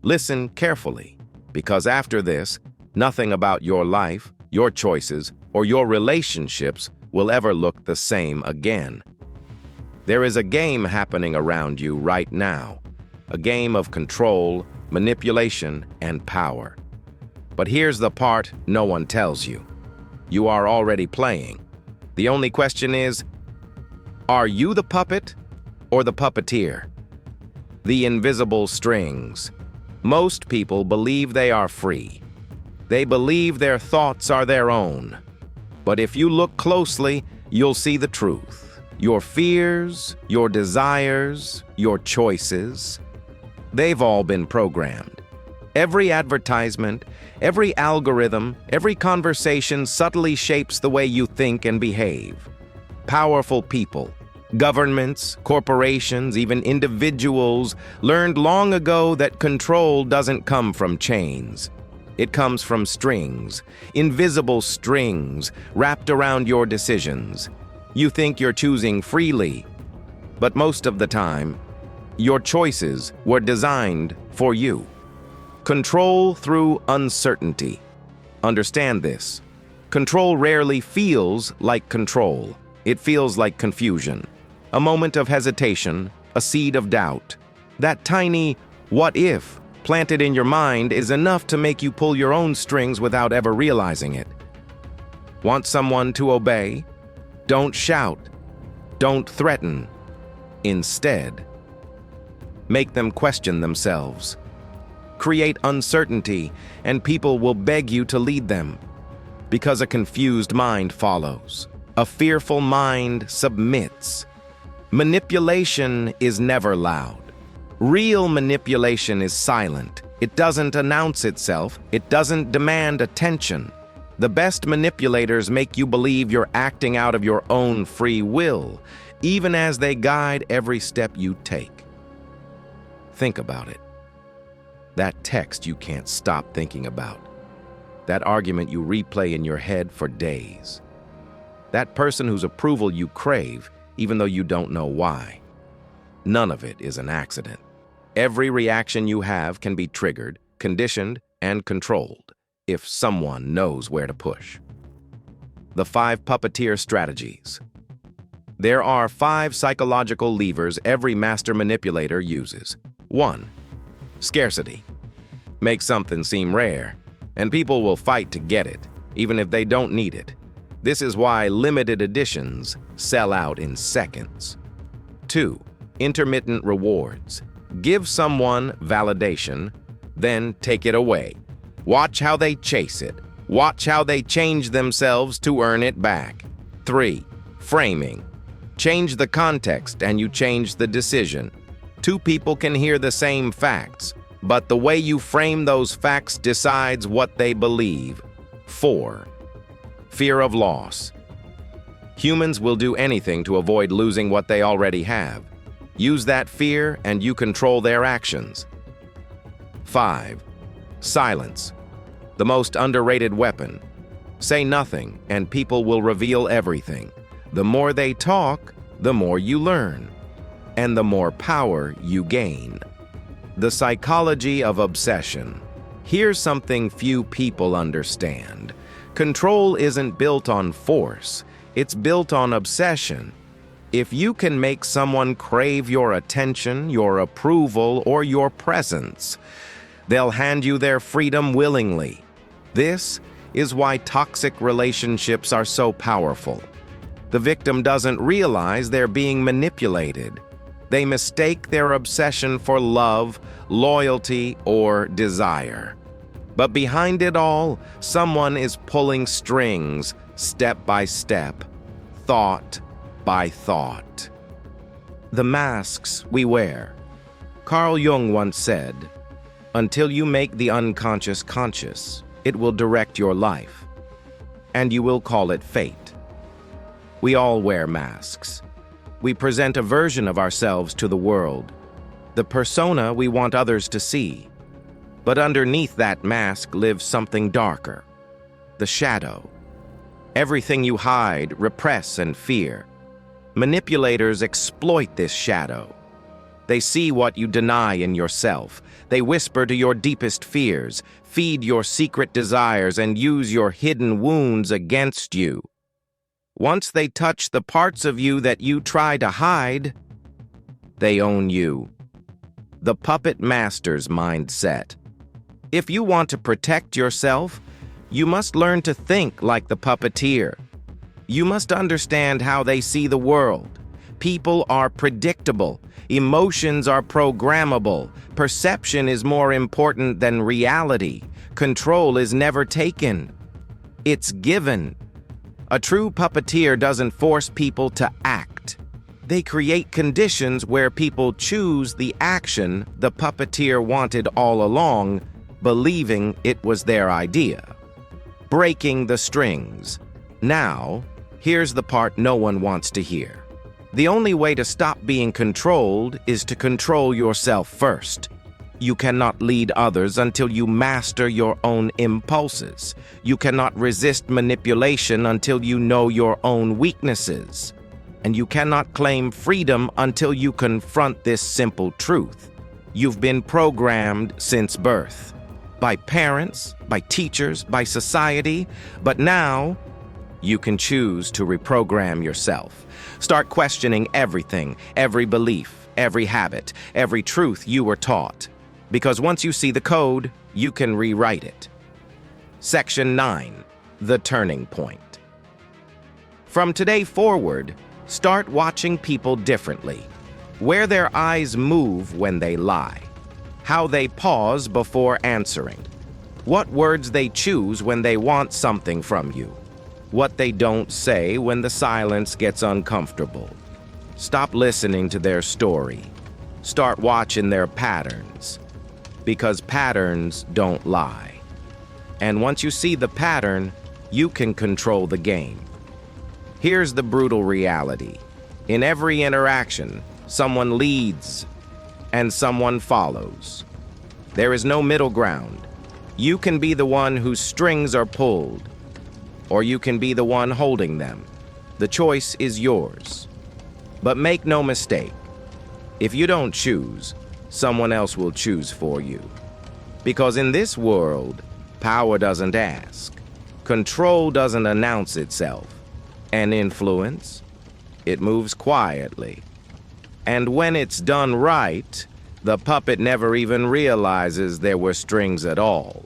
Listen carefully, because after this, nothing about your life, your choices, or your relationships will ever look the same again. There is a game happening around you right now, a game of control, manipulation, and power. But here's the part no one tells you. You are already playing. The only question is, are you the puppet or the puppeteer? The invisible strings. Most people believe they are free. They believe their thoughts are their own. But if you look closely, you'll see the truth. Your fears, your desires, your choices, they've all been programmed. Every advertisement, every algorithm, every conversation subtly shapes the way you think and behave. Powerful people, governments, corporations, even individuals learned long ago that control doesn't come from chains. It comes from strings, invisible strings wrapped around your decisions. You think you're choosing freely, but most of the time, your choices were designed for you. Control through uncertainty. Understand this. Control rarely feels like control. It feels like confusion. A moment of hesitation, a seed of doubt. That tiny "what if" planted in your mind is enough to make you pull your own strings without ever realizing it. Want someone to obey? Don't shout. Don't threaten. Instead, make them question themselves. Create uncertainty, and people will beg you to lead them. Because a confused mind follows. A fearful mind submits. Manipulation is never loud. Real manipulation is silent. It doesn't announce itself. It doesn't demand attention. The best manipulators make you believe you're acting out of your own free will, even as they guide every step you take. Think about it. That text you can't stop thinking about. That argument you replay in your head for days. That person whose approval you crave, even though you don't know why. None of it is an accident. Every reaction you have can be triggered, conditioned, and controlled if someone knows where to push. The 5 puppeteer strategies. There are 5 psychological levers every master manipulator uses. 1. Scarcity. Make something seem rare, and people will fight to get it, even if they don't need it. This is why limited editions sell out in seconds. 2. Intermittent rewards. Give someone validation, then take it away. Watch how they chase it. Watch how they change themselves to earn it back. 3. Framing. Change the context and you change the decision. 2 people can hear the same facts, but the way you frame those facts decides what they believe. 4. Fear of loss. Humans will do anything to avoid losing what they already have. Use that fear and you control their actions. 5. Silence. The most underrated weapon. Say nothing and people will reveal everything. The more they talk, the more you learn, and the more power you gain. The psychology of obsession. Here's something few people understand. Control isn't built on force, it's built on obsession. If you can make someone crave your attention, your approval, or your presence, they'll hand you their freedom willingly. This is why toxic relationships are so powerful. The victim doesn't realize they're being manipulated. They mistake their obsession for love, loyalty, or desire. But behind it all, someone is pulling strings, step by step, thought by thought. The masks we wear. Carl Jung once said, "Until you make the unconscious conscious, it will direct your life, and you will call it fate." We all wear masks. We present a version of ourselves to the world, the persona we want others to see. But underneath that mask lives something darker, the shadow. Everything you hide, repress, and fear. Manipulators exploit this shadow. They see what you deny in yourself. They whisper to your deepest fears, feed your secret desires, and use your hidden wounds against you. Once they touch the parts of you that you try to hide, they own you. The puppet master's mindset. If you want to protect yourself, you must learn to think like the puppeteer. You must understand how they see the world. People are predictable. Emotions are programmable. Perception is more important than reality. Control is never taken. It's given. A true puppeteer doesn't force people to act. They create conditions where people choose the action the puppeteer wanted all along, believing it was their idea. Breaking the strings. Now, here's the part no one wants to hear. The only way to stop being controlled is to control yourself first. You cannot lead others until you master your own impulses. You cannot resist manipulation until you know your own weaknesses. And you cannot claim freedom until you confront this simple truth. You've been programmed since birth. By parents, by teachers, by society, but now you can choose to reprogram yourself. Start questioning everything, every belief, every habit, every truth you were taught. Because once you see the code, you can rewrite it. Section 9. The Turning Point. From today forward, start watching people differently. Where their eyes move when they lie. How they pause before answering. What words they choose when they want something from you. What they don't say when the silence gets uncomfortable. Stop listening to their story. Start watching their patterns. Because patterns don't lie. And once you see the pattern, you can control the game. Here's the brutal reality. In every interaction, someone leads and someone follows. There is no middle ground. You can be the one whose strings are pulled, or you can be the one holding them. The choice is yours. But make no mistake, if you don't choose, someone else will choose for you. Because in this world, power doesn't ask. Control doesn't announce itself. And influence, it moves quietly. And when it's done right, the puppet never even realizes there were strings at all.